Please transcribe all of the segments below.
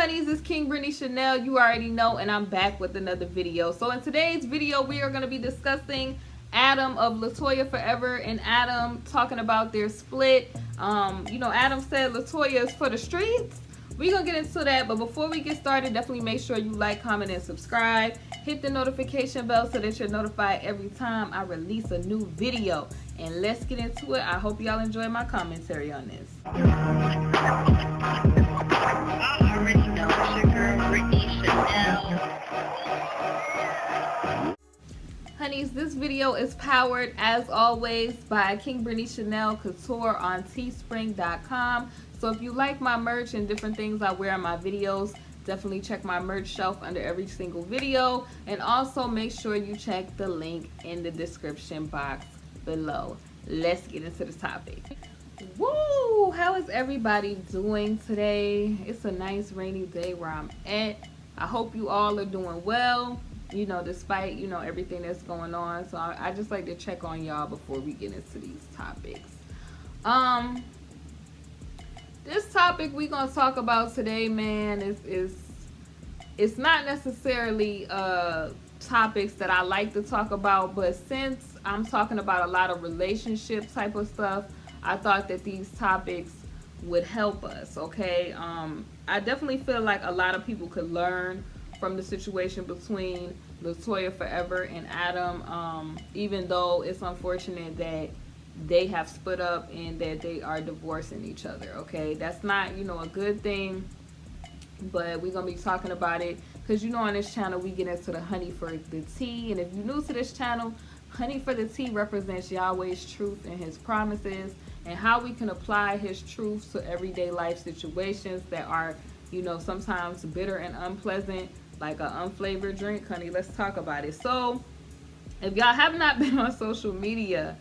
honeys, it's KingBritneyChanel. You already know, and I'm back with another video. So in today's video, we are going to be discussing Adam of LaToya Forever and Adam talking about their split. Adam said LaToya is for the streets. We're going to get into that, but before we get started, definitely make sure you like, comment, and subscribe. Hit the notification bell so that you're notified every time I release a new video. And let's get into it. I hope y'all enjoy my commentary on this. I already know it's your girl, Britney Chanel. Honeys, this video is powered, as always, by KingBritneyChanel Couture on teespring.com. So if you like my merch and different things I wear in my videos, definitely check my merch shelf under every single video. And also make sure you check the link in the description box below. Let's get into the topic. Woo! How is everybody doing today? It's a nice rainy day where I'm at. I hope you all are doing well, despite, everything that's going on. So I just like to check on y'all before we get into these topics. This topic we're going to talk about today, man, it's not necessarily topics that I like to talk about, but since I'm talking about a lot of relationship type of stuff, I thought that these topics would help us, okay? I definitely feel like a lot of people could learn from the situation between LaToya Forever and Adam, even though it's unfortunate that they have split up and that they are divorcing each other, okay? That's not, a good thing, but we're going to be talking about it because, on this channel, we get into the honey for the tea. And if you're new to this channel, honey for the tea represents Yahweh's truth and his promises and how we can apply his truth to everyday life situations that are, sometimes bitter and unpleasant, like an unflavored drink. Honey, let's talk about it. So if y'all have not been on social media,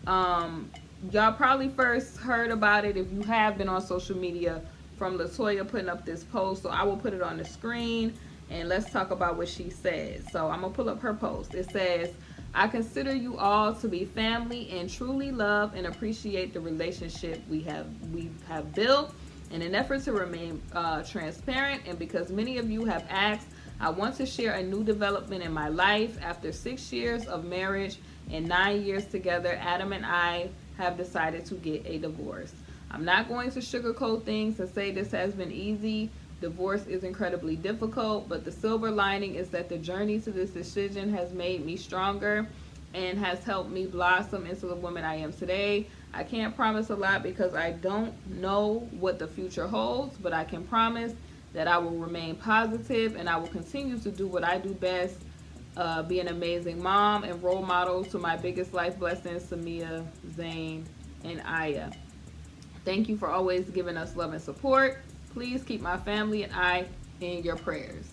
y'all probably first heard about it, if you have been on social media, from LaToya putting up this post. So I will put it on the screen and let's talk about what she says. So I'm gonna pull up her post. It says, I consider you all to be family and truly love and appreciate the relationship we have built. In an effort to remain transparent, and because many of you have asked, I want to share a new development in my life. After 6 years of marriage and 9 years together, Adam and I have decided to get a divorce. I'm not going to sugarcoat things and say this has been easy. Divorce is incredibly difficult, but the silver lining is that the journey to this decision has made me stronger and has helped me blossom into the woman I am today. I can't promise a lot because I don't know what the future holds, but I can promise that I will remain positive and I will continue to do what I do best, be an amazing mom and role model to my biggest life blessings, Samia, Zane, and Aya. Thank you for always giving us love and support. Please keep my family and I in your prayers.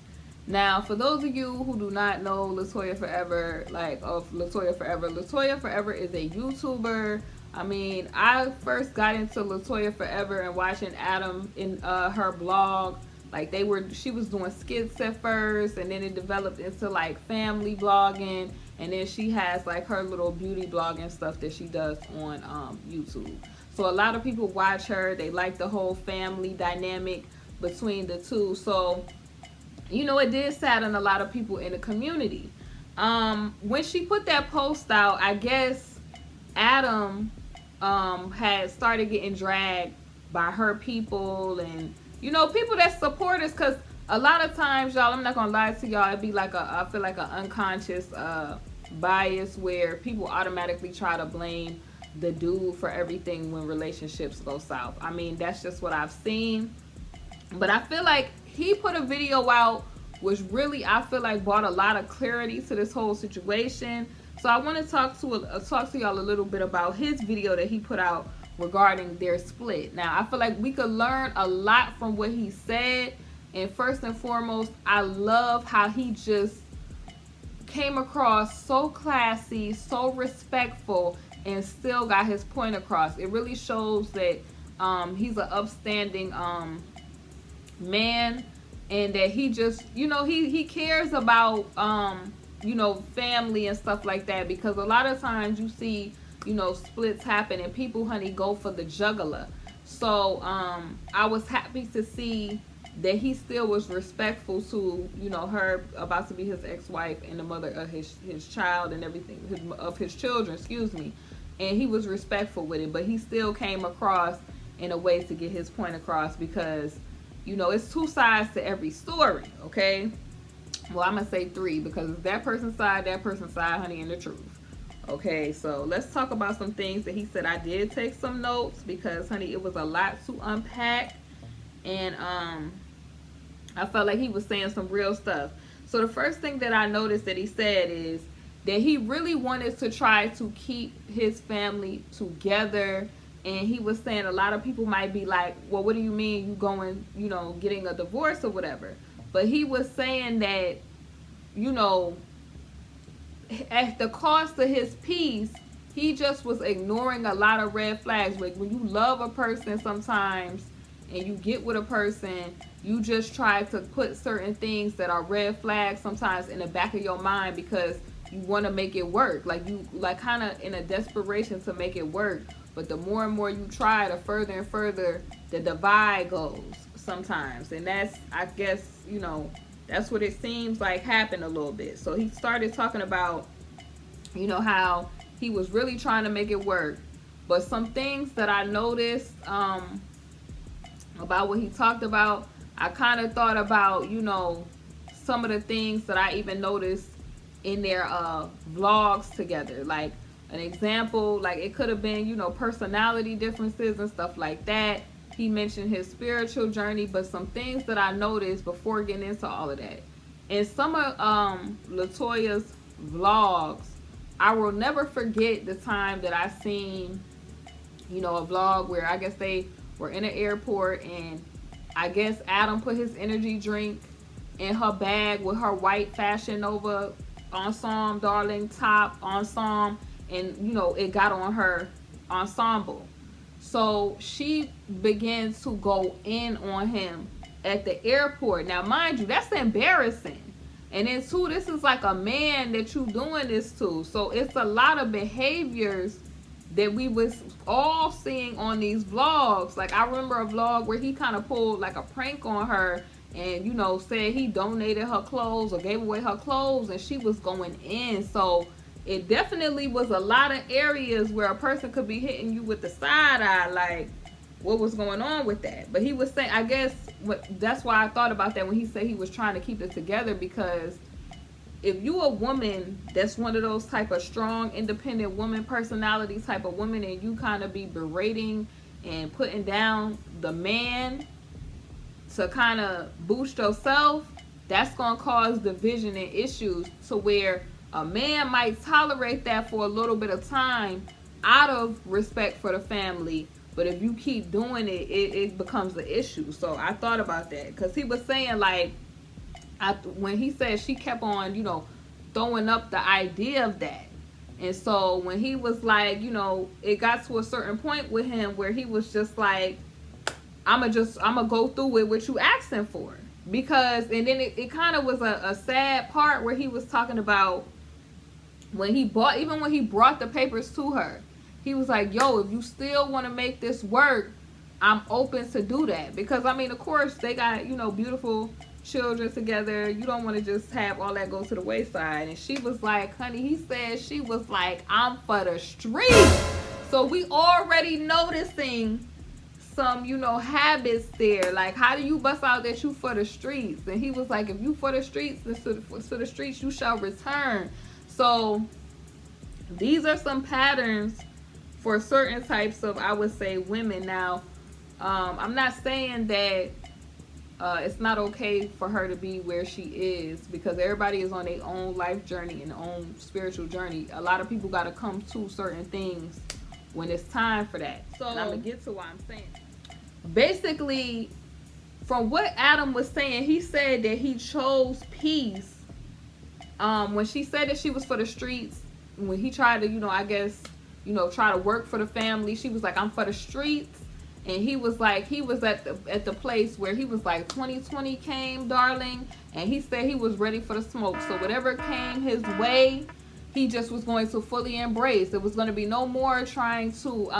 Now, for those of you who do not know LaToya Forever, LaToya Forever is a YouTuber. I mean, I first got into LaToya Forever and watching Adam in her blog. She was doing skits at first, and then it developed into family blogging, and then she has her little beauty blogging stuff that she does on YouTube. So a lot of people watch her. They like the whole family dynamic between the two. So, it did sadden a lot of people in the community. When she put that post out, I guess Adam had started getting dragged by her people and, people that support us. Because a lot of times, y'all, I'm not going to lie to y'all, it'd be I feel like an unconscious bias where people automatically try to blame the dude for everything when relationships go south. I mean, that's just what I've seen. But I feel like he put a video out which really, I feel like, brought a lot of clarity to this whole situation. So I want to talk to y'all a little bit about his video that he put out regarding their split. Now, I feel like we could learn a lot from what he said. And first and foremost, I love how he just came across so classy, so respectful, and still got his point across. It really shows that he's an upstanding man, and that he just, he cares about, family and stuff like that. Because a lot of times you see, splits happen and people, honey, go for the jugular. So I was happy to see that he still was respectful to, you know, her about to be his ex-wife and the mother of his child and everything, of his children, excuse me. And he was respectful with it, but he still came across in a way to get his point across, because, you know, it's two sides to every story, okay? Well, I'm going to say three, because it's that person's side, honey, and the truth. Okay, so let's talk about some things that he said. I did take some notes because, honey, it was a lot to unpack. And I felt like he was saying some real stuff. So the first thing that I noticed that he said is that he really wanted to try to keep his family together. And he was saying a lot of people might be like, well, what do you mean you going, you know, getting a divorce or whatever? But he was saying that, you know, at the cost of his peace, he just was ignoring a lot of red flags. Like when you love a person sometimes and you get with a person, you just try to put certain things that are red flags sometimes in the back of your mind because you want to make it work. Like you, like kind of in a desperation to make it work. But the more and more you try, the further and further the divide goes sometimes. And that's, I guess, you know, that's what it seems like happened a little bit. So he started talking about, you know, how he was really trying to make it work. But some things that I noticed about what he talked about, I kind of thought about, you know, some of the things that I even noticed in their vlogs together. Like an example, like it could have been, you know, personality differences and stuff like that. He mentioned his spiritual journey, but some things that I noticed before getting into all of that. In some of LaToya's vlogs, I will never forget the time that I seen, you know, a vlog where I guess they were in an airport and I guess Adam put his energy drink in her bag with her white Fashion Nova ensemble, darling top ensemble, and, you know, it got on her ensemble. So she began to go in on him at the airport. Now, mind you, that's embarrassing. And then, too, this is like a man that you doing this to. So it's a lot of behaviors that we was all seeing on these vlogs. Like, I remember a vlog where he kind of pulled like a prank on her and, you know, said he donated her clothes or gave away her clothes, and she was going in. So it definitely was a lot of areas where a person could be hitting you with the side eye, like what was going on with that. But he was saying, I guess that's why I thought about that when he said he was trying to keep it together, because if you a woman that's one of those type of strong, independent woman personality type of woman, and you kind of be berating and putting down the man to kind of boost yourself, that's going to cause division and issues, to where a man might tolerate that for a little bit of time out of respect for the family. But if you keep doing it, it becomes an issue. So I thought about that, because he was saying, like, when he said she kept on, you know, throwing up the idea of that. And so when he was like, you know, it got to a certain point with him where he was just like, I'm gonna go through with what you asking for. Because, and then it kind of was a sad part where he was talking about when he brought the papers to her, he was like, yo, if you still want to make this work, I'm open to do that. Because, I mean, of course, they got, you know, beautiful children together. You don't want to just have all that go to the wayside. And she was like, honey, he said, she was like, I'm for the streets. So we already noticing some, you know, habits there. Like, how do you bust out that you for the streets? And he was like, if you for the streets, then to the streets you shall return. So these are some patterns for certain types of, I would say, women. Now, I'm not saying that it's not okay for her to be where she is, because everybody is on their own life journey and their own spiritual journey. A lot of people got to come to certain things when it's time for that. So I'm going to get to what I'm saying. Basically, from what Adam was saying, he said that he chose peace. When she said that she was for the streets, when he tried to, you know, I guess, you know, try to work for the family, she was like, I'm for the streets. And he was like, he was at the place where he was like, 2020 came, darling, and he said he was ready for the smoke. So whatever came his way, he just was going to fully embrace. There was going to be no more trying to,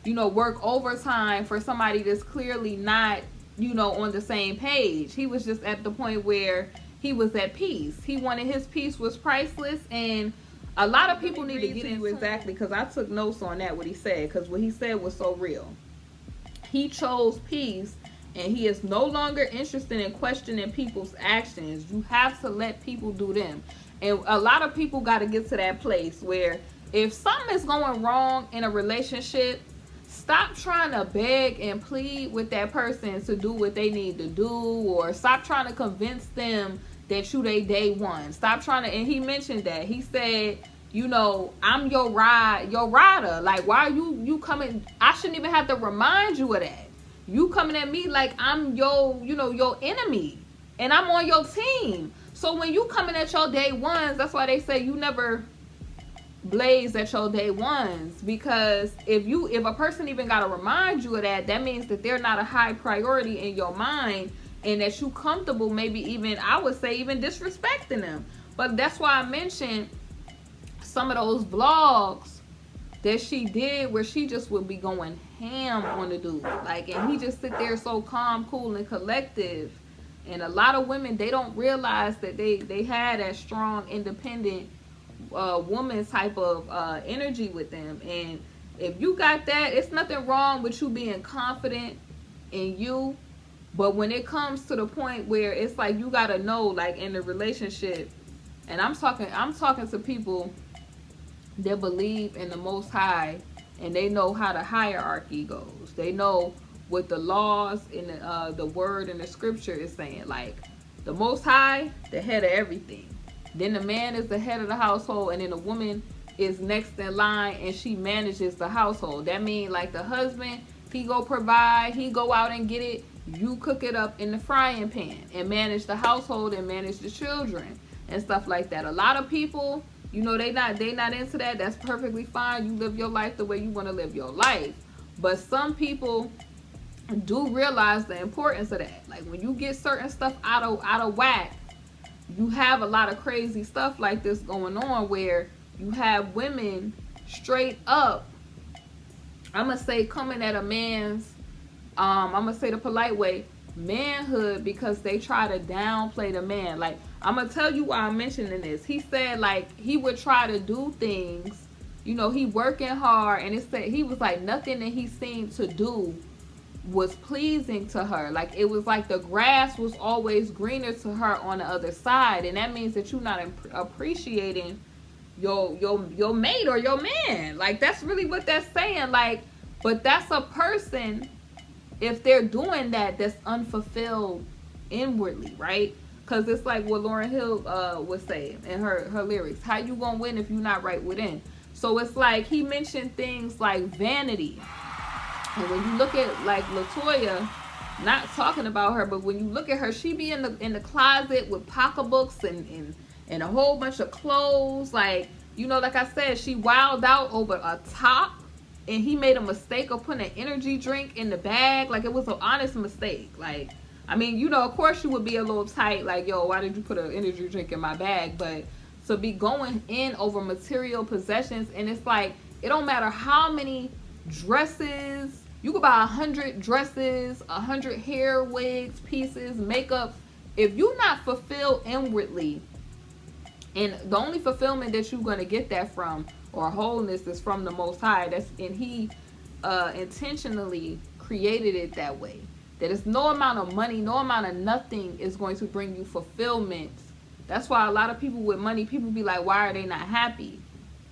you know, work overtime for somebody that's clearly not on the same page. He was just at the point where he was at peace. He wanted his peace was priceless, and a lot of people need to get into exactly, because I took notes on that, what he said, because what he said was so real. He chose peace, and he is no longer interested in questioning people's actions. You have to let people do them. And a lot of people got to get to that place where if something is going wrong in a relationship, stop trying to beg and plead with that person to do what they need to do, or stop trying to convince them that you they day one. Stop trying to, and he mentioned that. He said, I'm your rider. Like, why are you coming? I shouldn't even have to remind you of that. You coming at me like I'm your enemy, and I'm on your team. So when you coming at your day ones, that's why they say you never blaze at your day ones, because if a person even got to remind you of that, that means that they're not a high priority in your mind, and that you comfortable, maybe even, I would say, even disrespecting them. But that's why I mentioned some of those vlogs that she did where she just would be going ham on the dude, like, and he just sit there so calm, cool, and collective. And a lot of women, they don't realize that they had that strong, independent woman type of energy with them. And if you got that, it's nothing wrong with you being confident in you. But when it comes to the point where it's like, you gotta know, like in the relationship, and I'm talking to people that believe in the Most High, and they know how the hierarchy goes. They know what the laws in the word and the scripture is saying. Like, the Most High, the head of everything. Then the man is the head of the household, and then the woman is next in line, and she manages the household. That means, like, the husband, he go provide, he go out and get it. You cook it up in the frying pan and manage the household and manage the children and stuff like that. A lot of people, they not into that. That's perfectly fine. You live your life the way you want to live your life. But some people do realize the importance of that. Like, when you get certain stuff out of whack, you have a lot of crazy stuff like this going on, where you have women straight up, I'm gonna say, coming at a man's, I'm gonna say the polite way, manhood, because they try to downplay the man. Like, I'm gonna tell you why I'm mentioning this. He said, like, he would try to do things, he working hard, and it said he was like, nothing that he seemed to do was pleasing to her. Like, it was like the grass was always greener to her on the other side. And that means that you're not appreciating your mate or your man. Like, that's really what that's saying. Like, but that's a person, if they're doing that, that's unfulfilled inwardly, right? Because it's like what Lauryn Hill would say in her lyrics, how you gonna win if you're not right within? So it's like, he mentioned things like vanity. And when you look at, like, LaToya, not talking about her, but when you look at her, she be in the closet with pocketbooks and a whole bunch of clothes. Like, like I said, she wilded out over a top, and he made a mistake of putting an energy drink in the bag. Like, it was an honest mistake. Like, I mean, of course you would be a little tight, like, yo, why did you put an energy drink in my bag? But to be going in over material possessions, and it's like, it don't matter how many dresses, you could buy 100 dresses, 100 hair wigs, pieces, makeup. If you're not fulfilled inwardly, and the only fulfillment that you're going to get that from, or wholeness, is from the Most High. And he intentionally created it that way. That it's no amount of money, no amount of nothing is going to bring you fulfillment. That's why a lot of people with money, people be like, why are they not happy?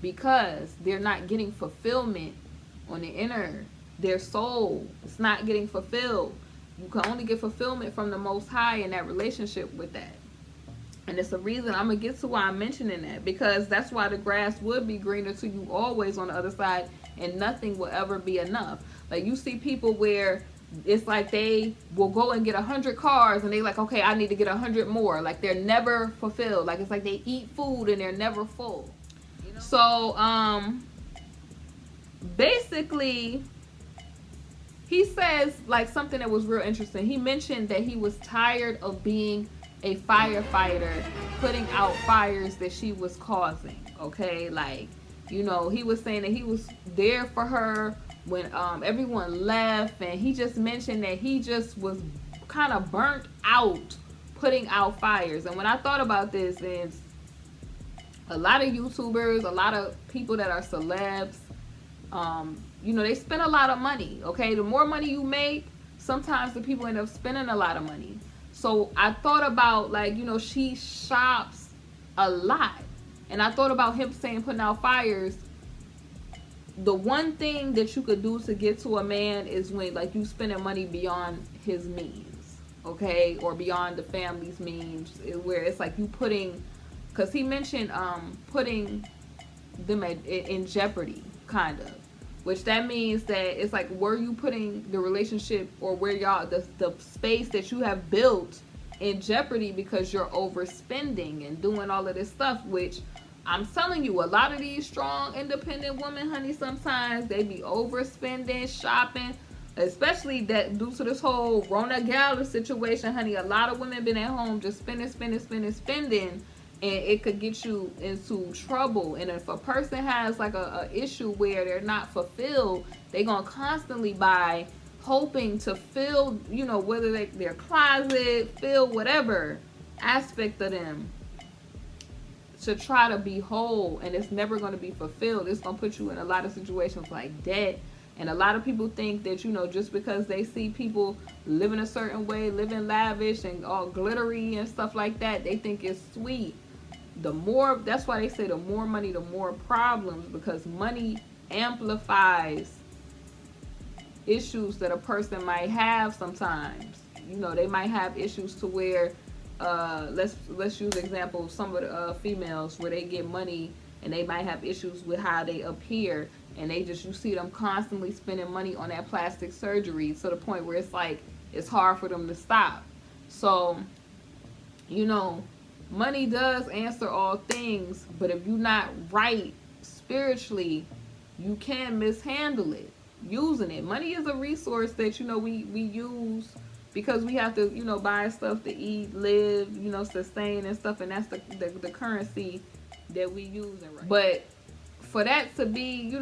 Because they're not getting fulfillment on the inner. Their soul, it's not getting fulfilled. You can only get fulfillment from the Most High in that relationship with that. And it's a reason I'm going to get to why I'm mentioning that, because that's why the grass would be greener to you always on the other side, and nothing will ever be enough. Like, you see people where it's like they will go and get 100 cars, and they like, okay, I need to get 100 more. Like, they're never fulfilled. Like, it's like they eat food and they're never full. So, basically, he says, like, something that was real interesting. He mentioned that he was tired of being a firefighter, putting out fires that she was causing. Okay, like, he was saying that he was there for her when everyone left, and he just mentioned that he just was kind of burnt out putting out fires. And when I thought about this, is a lot of YouTubers, a lot of people that are celebs, they spend a lot of money. Okay, the more money you make, sometimes the people end up spending a lot of money. So I thought about, like, she shops a lot, and I thought about him saying putting out fires. The one thing that you could do to get to a man is when, like, you spending money beyond his means, okay, or beyond the family's means, where it's like you putting, because he mentioned putting them in jeopardy, kind of, which that means that it's like, were you putting the relationship, or where y'all, the space that you have built, in jeopardy because you're overspending and doing all of this stuff, which I'm telling you, a lot of these strong, independent women, honey, sometimes they be overspending, shopping, especially that due to this whole Rona Gala situation, honey. A lot of women been at home just spending, and it could get you into trouble. And if a person has like a issue where they're not fulfilled, they gonna constantly buy, hoping to fill, whether their closet, fill whatever aspect of them, to try to be whole, and it's never going to be fulfilled. It's going to put you in a lot of situations like debt. And a lot of people think that, just because they see people living a certain way, living lavish and all glittery and stuff like that, they think it's sweet. That's why they say the more money, the more problems, because money amplifies issues that a person might have sometimes. They might have issues to where, let's use example of some of the females where they get money and they might have issues with how they appear, and you see them constantly spending money on that plastic surgery to the point where it's like it's hard for them to stop. So, money does answer all things, but if you're not right spiritually, you can mishandle it using it. Money is a resource that we use because we have to buy stuff to eat, live, sustain and stuff, and that's the currency that we use. But for that to be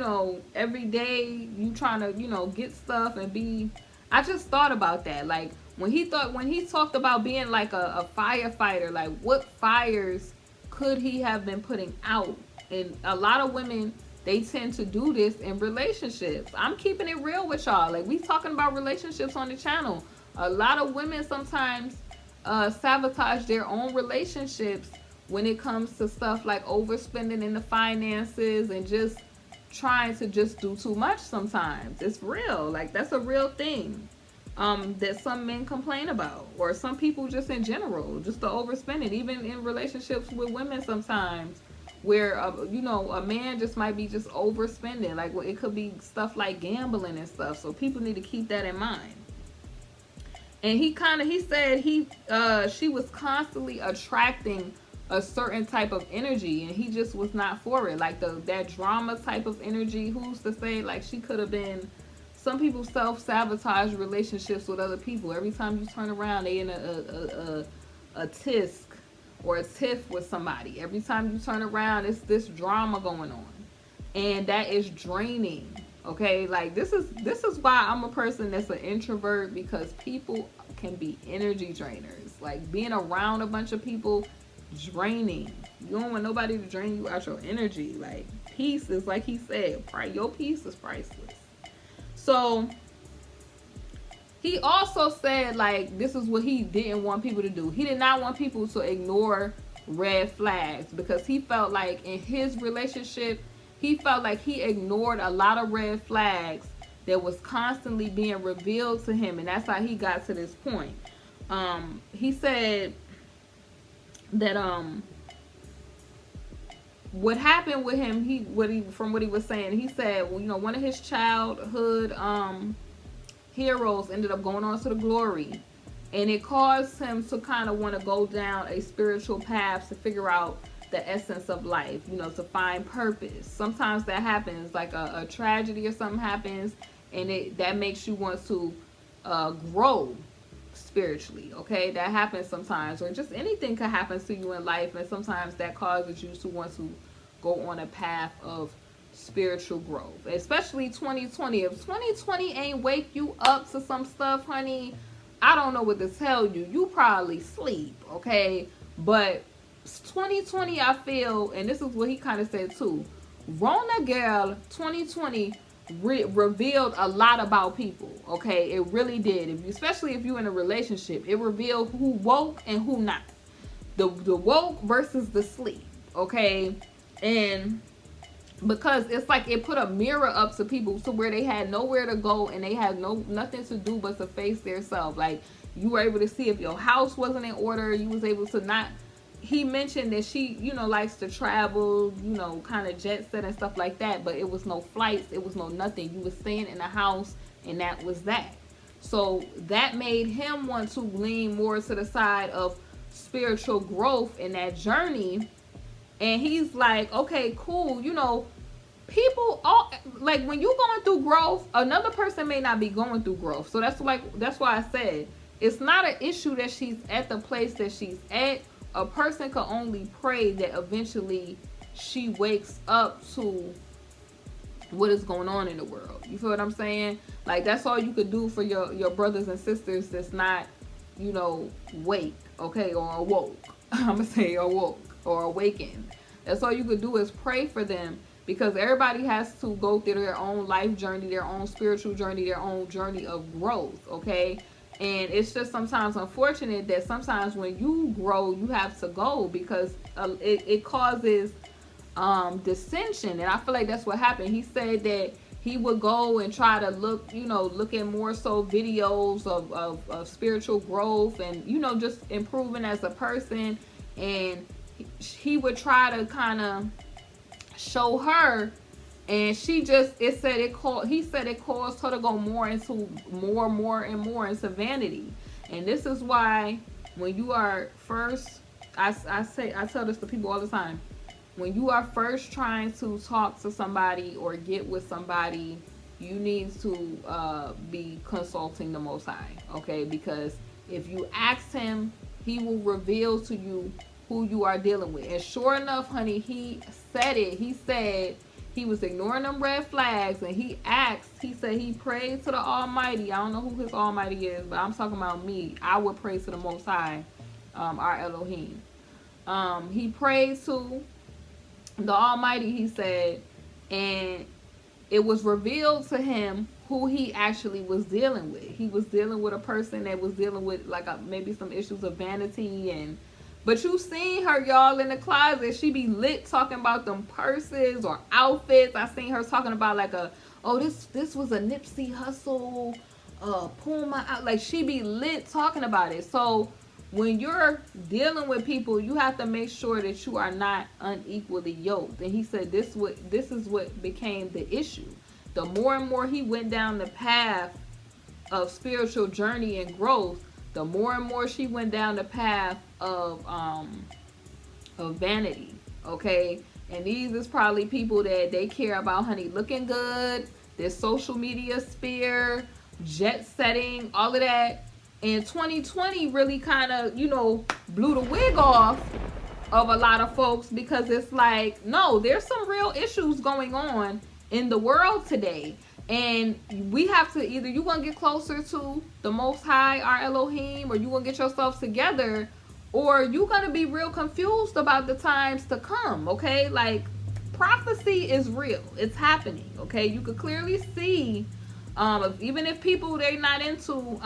every day you trying to get stuff and be, I just thought about that, like when he talked about being like a firefighter, like what fires could he have been putting out? And a lot of women, they tend to do this in relationships. I'm keeping it real with y'all. Like, we talking about relationships on the channel. A lot of women sometimes sabotage their own relationships when it comes to stuff like overspending in the finances and just trying to just do too much sometimes. It's real. Like, that's a real thing that some men complain about, or some people just in general, just the overspending, even in relationships with women sometimes, where a man just might be just overspending. Like, it could be stuff like gambling and stuff. So people need to keep that in mind. And he said she was constantly attracting a certain type of energy, and he just was not for it. Like that drama type of energy. Who's to say? Like, she could have been. Some people self-sabotage relationships with other people. Every time you turn around, they in a tisk or a tiff with somebody. Every time you turn around, it's this drama going on, and that is draining. Okay, like this is why I'm a person that's an introvert, because people can be energy drainers. Like, being around a bunch of people, draining. You don't want nobody to drain you out your energy. Like, peace is, like he said, your peace is priceless. So he also said, like, this is what he didn't want people to do. He did not want people to ignore red flags, because he felt like in his relationship, he felt like he ignored a lot of red flags that was constantly being revealed to him, and that's how he got to this point. He said that what happened with him, from what he was saying, he said, well, one of his childhood heroes ended up going on to the glory, and it caused him to kind of want to go down a spiritual path to figure out the essence of life, to find purpose. Sometimes that happens, like a tragedy or something happens, and that makes you want to grow spiritually. Okay, that happens sometimes, or just anything could happen to you in life, and sometimes that causes you to want to go on a path of spiritual growth. Especially 2020. If 2020 ain't wake you up to some stuff, honey, I don't know what to tell you. You probably sleep, okay? But 2020, I feel, and this is what he kind of said too. Rona girl 2020 revealed a lot about people, okay? It really did. Especially if you're in a relationship, it revealed who woke and who not. The woke versus the sleep, okay? And because it's like it put a mirror up to people to where they had nowhere to go and they had nothing to do but to face their self. Like, you were able to see if your house wasn't in order. You was able to not. He mentioned that she, likes to travel, kind of jet set and stuff like that, but it was no flights, it was no nothing. You was staying in the house, and that was that. So that made him want to lean more to the side of spiritual growth in that journey. And he's like, okay, cool, people all like, when you going through growth, another person may not be going through growth. So that's why I said it's not an issue that she's at the place that she's at. A person can only pray that eventually she wakes up to what is going on in the world. You feel what I'm saying? Like, that's all you could do for your brothers and sisters that's not, wake, okay, or awoke. I'm gonna say awoke or awakened. That's all you could do is pray for them, because everybody has to go through their own life journey, their own spiritual journey, their own journey of growth, okay? And it's just sometimes unfortunate that sometimes when you grow, you have to go, because it causes dissension. And I feel like that's what happened. He said that he would go and try to look at more so videos of spiritual growth and, just improving as a person. And he would try to kind of show her, and she just, he said it caused her to go more and more into vanity. And this is why when you are first, I tell this to people all the time, when you are first trying to talk to somebody or get with somebody, you need to be consulting the Most High, okay? Because if you ask him, he will reveal to you who you are dealing with. And sure enough, honey, he said it. He said he was ignoring them red flags, and he said he prayed to the Almighty. I don't know who his Almighty is, but I'm talking about me. I would pray to the Most High, our Elohim. He prayed to the Almighty, he said, and it was revealed to him who he actually was dealing with. He was dealing with a person that was dealing with maybe some issues of vanity. But you seen her, y'all, in the closet. She be lit talking about them purses or outfits. I seen her talking about this was a Nipsey Hussle Puma out. Like, she be lit talking about it. So when you're dealing with people, you have to make sure that you are not unequally yoked. And he said this is what became the issue. The more and more he went down the path of spiritual journey and growth, the more and more she went down the path of vanity, okay? And these is probably people that they care about, honey, looking good, their social media sphere, jet setting, all of that. And 2020 really kind of, blew the wig off of a lot of folks, because it's like, no, there's some real issues going on in the world today. And we have to, either you're going to get closer to the Most High, our Elohim, or you're going to get yourself together, or you're going to be real confused about the times to come, okay? Like, prophecy is real. It's happening, okay? You could clearly see, even if people, they're not into,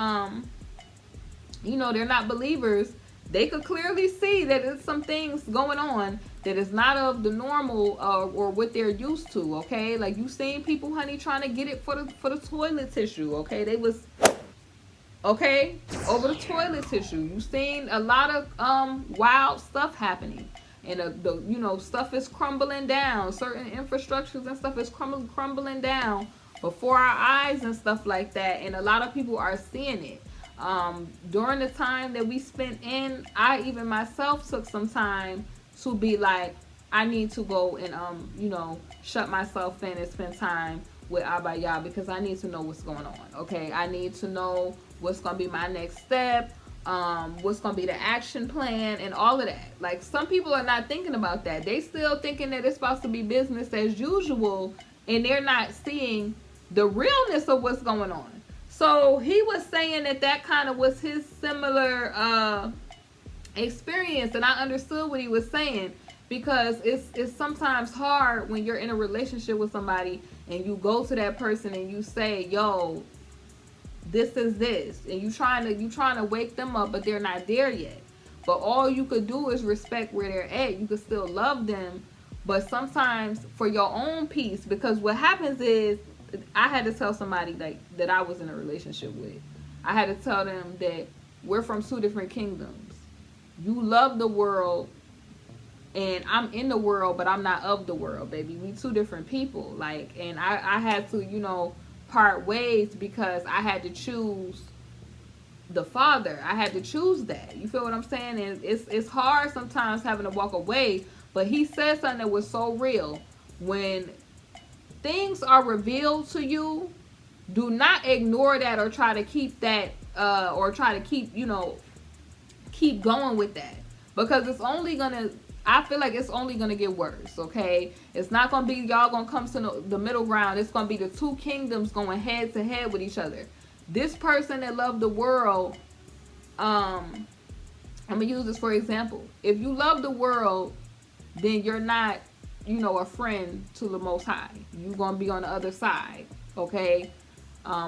they're not believers, they could clearly see that there's some things going on that is not of the normal or what they're used to, okay? Like, you seen people, honey, trying to get it for the toilet tissue, okay? They was, okay, over the toilet tissue. You seen a lot of wild stuff happening. And the stuff is crumbling down. Certain infrastructures and stuff is crumbling down before our eyes and stuff like that. And a lot of people are seeing it. During the time that we spent in, I even myself took some time to be like, I need to go and shut myself in and spend time with Abba Yah, because I need to know what's going on. Okay, I need to know what's gonna be my next step, what's gonna be the action plan, and all of that. Like, some people are not thinking about that. They still thinking that it's supposed to be business as usual, and they're not seeing the realness of what's going on. So he was saying that kind of was his similar experience, and I understood what he was saying, because it's sometimes hard when you're in a relationship with somebody and you go to that person and you say, yo, this is this, and you trying to wake them up, but they're not there yet. But all you could do is respect where they're at. You could still love them, but sometimes for your own peace, because what happens is, I had to tell somebody like that I was in a relationship with. I had to tell them that we're from two different kingdoms. You love the world, and I'm in the world, but I'm not of the world, baby. We two different people. Like, and I had to, part ways, because I had to choose the Father. I had to choose that. You feel what I'm saying? And it's hard sometimes having to walk away. But he said something that was so real. When things are revealed to you, do not ignore that or try to keep that, or try to keep going with that, because it's only gonna, I feel like it's only gonna get worse. Okay, it's not gonna be y'all gonna come to the middle ground. It's gonna be the two kingdoms going head to head with each other. This person that loved the world, I'm gonna use this for example. If you love the world, then you're not, a friend to the Most High. You're gonna be on the other side. Okay.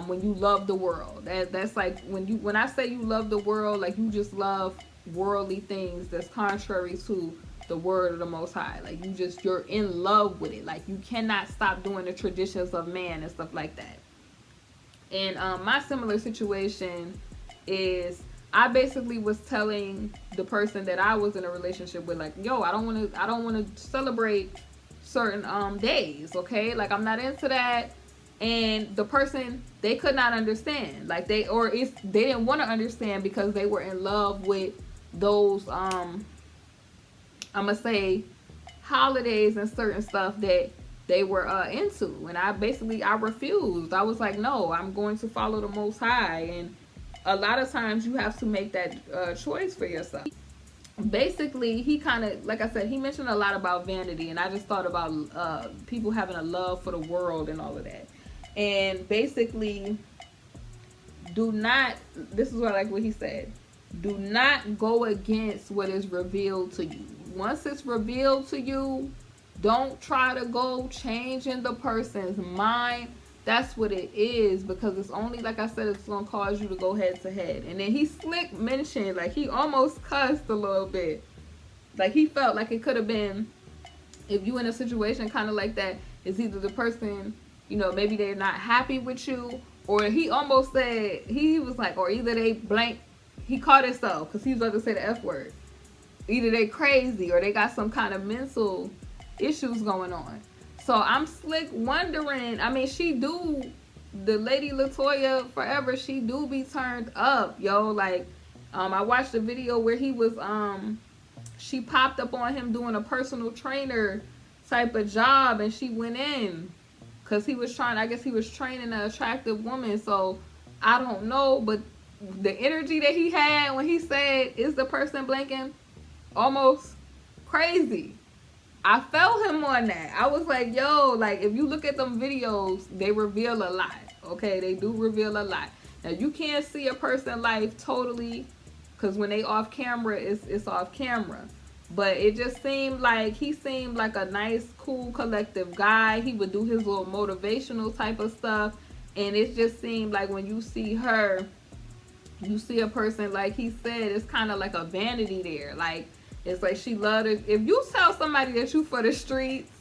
When you love the world, that's like when I say you love the world, like you just love worldly things that's contrary to the word of the Most High. Like you're in love with it. Like you cannot stop doing the traditions of man and stuff like that. And my similar situation is, I basically was telling the person that I was in a relationship with, like, yo, I don't want to celebrate certain days, okay? Like, I'm not into that. And the person, they could not understand. Like, they didn't want to understand, because they were in love with those I'm gonna say holidays and certain stuff that they were into. And I refused. I was like, no, I'm going to follow the Most High. And a lot of times you have to make that choice for yourself. Basically, he kind of, like I said, he mentioned a lot about vanity, and I just thought about people having a love for the world and all of that. And basically, this is what he said, do not go against what is revealed to you. Once it's revealed to you, don't try to go changing the person's mind. That's what it is, because it's only, like I said, it's going to cause you to go head to head. And then he slick mentioned, like, he almost cussed a little bit. Like, he felt like it could have been, if you in a situation kind of like that, it's either the person, maybe they're not happy with you, or he almost said, he was like, or either they blank, he caught himself, because he was about to say the F word. Either they crazy, or they got some kind of mental issues going on. So I'm slick wondering, I mean, the lady LaToya forever, she do be turned up, yo. Like, I watched a video where he was, she popped up on him doing a personal trainer type of job, and she went in, because he was training an attractive woman. So I don't know, but the energy that he had when he said, is the person blanking, almost crazy. I felt him on that. I was like, yo, like, if you look at them videos, they reveal a lot. Okay, they do reveal a lot. Now, you can't see a person's life totally, because when they off camera, it's off camera. But it just seemed like he seemed like a nice, cool, collective guy. He would do his little motivational type of stuff. And it just seemed like when you see her, you see a person, like he said, it's kind of like a vanity there. Like, it's like she loved it. If you tell somebody that you for the streets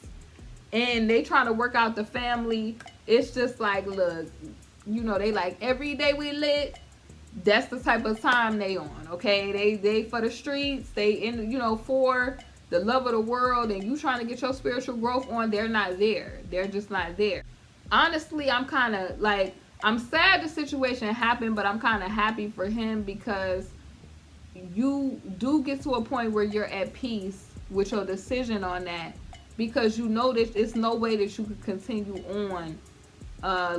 and they trying to work out the family, it's just like, look, they like, every day we lit. That's the type of time they on, okay? They for the streets. They in, for the love of the world, and you trying to get your spiritual growth on. They're not there. They're just not there. Honestly, I'm kind of like, I'm sad the situation happened, but I'm kind of happy for him, because you do get to a point where you're at peace with your decision on that, because that it's no way that you could continue on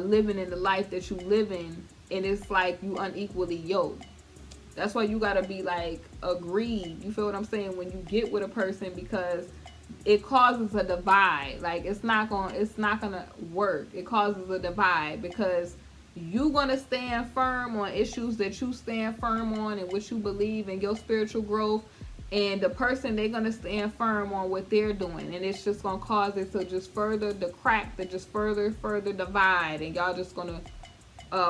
living in the life that you live in, and it's like you unequally yoked. That's why you gotta be like agreed. You feel what I'm saying? When you get with a person, because it causes a divide. Like, it's not gonna work. It causes a divide, because you gonna stand firm on issues that you stand firm on and what you believe in your spiritual growth, and the person, they're gonna stand firm on what they're doing, and it's just gonna cause it to just further the crack, to just further divide, and y'all just gonna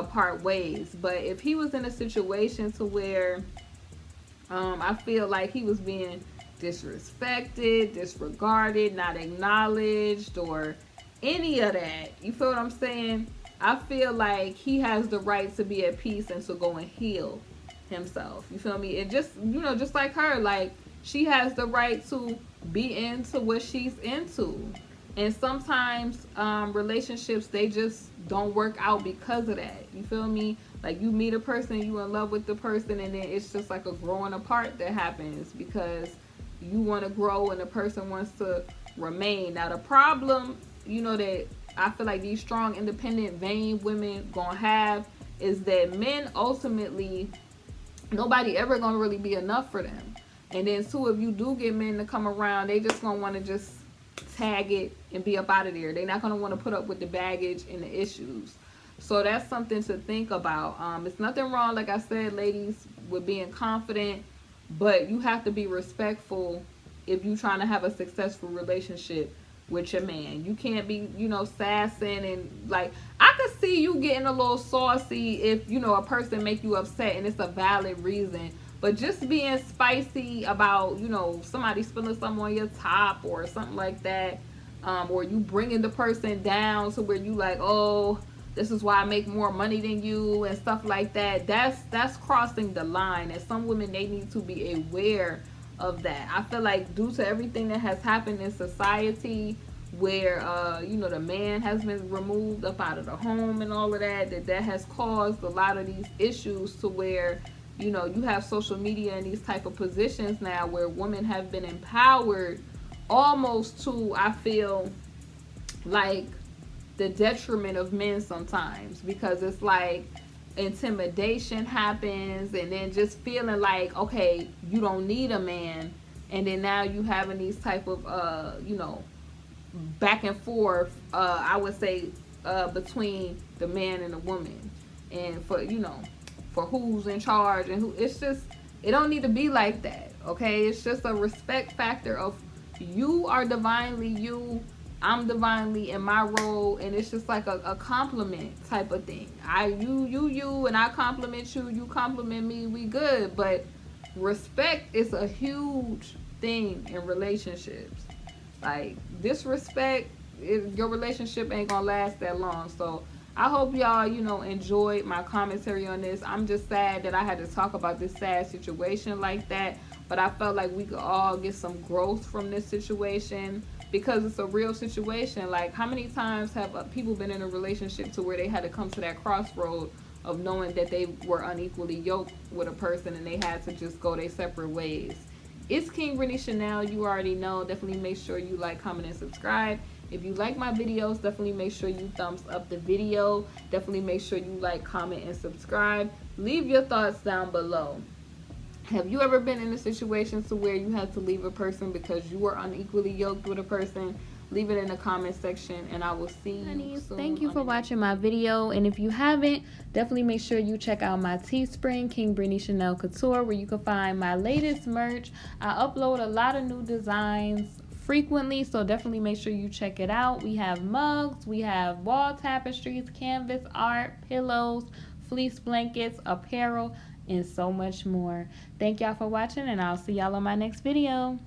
part ways. But if he was in a situation to where I feel like he was being disrespected, disregarded, not acknowledged, or any of that, you feel what I'm saying? I feel like he has the right to be at peace and to go and heal himself. You feel me? And just, just like her, like, she has the right to be into what she's into. And sometimes relationships, they just don't work out because of that. You feel me? Like, you meet a person, you in love with the person, and then it's just like a growing apart that happens because you want to grow and the person wants to remain. Now, the problem, that I feel like these strong, independent, vain women gonna have is that men ultimately, nobody ever gonna really be enough for them. And then too, if you do get men to come around, they just gonna want to just tag it and be up out of there. They're not gonna want to put up with the baggage and the issues. So that's something to think about. It's nothing wrong, like I said, ladies, with being confident, but you have to be respectful if you're trying to have a successful relationship with your man. You can't be, sassing, and like, I could see you getting a little saucy if, a person make you upset and it's a valid reason. But just being spicy about, somebody spilling something on your top or something like that, or you bringing the person down to where you like, oh, this is why I make more money than you and stuff like that. That's crossing the line. And some women, they need to be aware of that. I feel like due to everything that has happened in society, where the man has been removed up out of the home and all of that has caused a lot of these issues to where you have social media in these type of positions now where women have been empowered almost to, I feel like, the detriment of men sometimes, because it's like intimidation happens, and then just feeling like, okay, you don't need a man, and then now you having these type of back and forth, I would say, between the man and the woman, and for who's in charge and who. It's just, it don't need to be like that, okay? It's just a respect factor of, you are divinely you, I'm divinely in my role, and it's just like a compliment type of thing. You, and I compliment you, you compliment me, we good. But respect is a huge thing in relationships. Like, disrespect, your relationship ain't gonna last that long. So I hope y'all, enjoyed my commentary on this. I'm just sad that I had to talk about this sad situation like that, but I felt like we could all get some growth from this situation, because it's a real situation. Like, how many times have people been in a relationship to where they had to come to that crossroad of knowing that they were unequally yoked with a person and they had to just go their separate ways? It's KingBritneyChanel. You already know. Definitely make sure you like, comment, and subscribe. If you like my videos, definitely make sure you thumbs up the video. Definitely make sure you like, comment, and subscribe. Leave your thoughts down below. Have you ever been in a situation to where you had to leave a person because you were unequally yoked with a person? Leave it in the comment section, and I will see you soon. Thank you for watching my video, and if you haven't, definitely make sure you check out my Teespring, KingBritneyChanel Couture, where you can find my latest merch. I upload a lot of new designs frequently, so definitely make sure you check it out. We have mugs, we have wall tapestries, canvas art, pillows, fleece blankets, apparel, and so much more. Thank y'all for watching, and I'll see y'all on my next video.